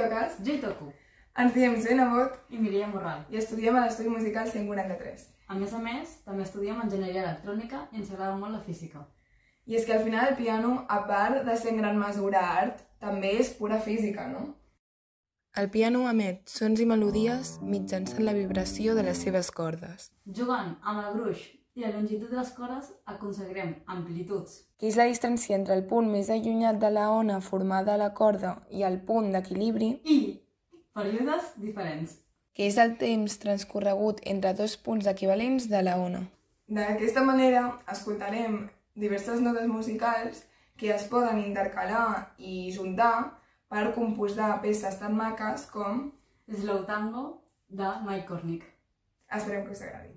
toques? Jo hi toco. Ens diem Zoe Nebot I Mireia Morral. i estudiem a l'Estudi Musical 143. A més, també estudiem enginyeria electrònica i ens agrada molt la física. I és que al final el piano, a part de ser en gran mesura art, també és pura física, no? El piano emet sons i melodies mitjançant la vibració de les seves cordes. Jugant amb el gruix i la longitud de les cordes aconseguirem amplituds, Que és la distància entre el punt més allunyat de la ona formada a la corda i el punt d'equilibri, i períodes diferents. que és el temps transcorregut entre dos punts equivalents de la ona. D'aquesta manera, escoltarem diverses notes musicals que es poden intercalar i juntar per composar peces tan maques com Slow Tango de Mike Cornick. Esperem que us agradi.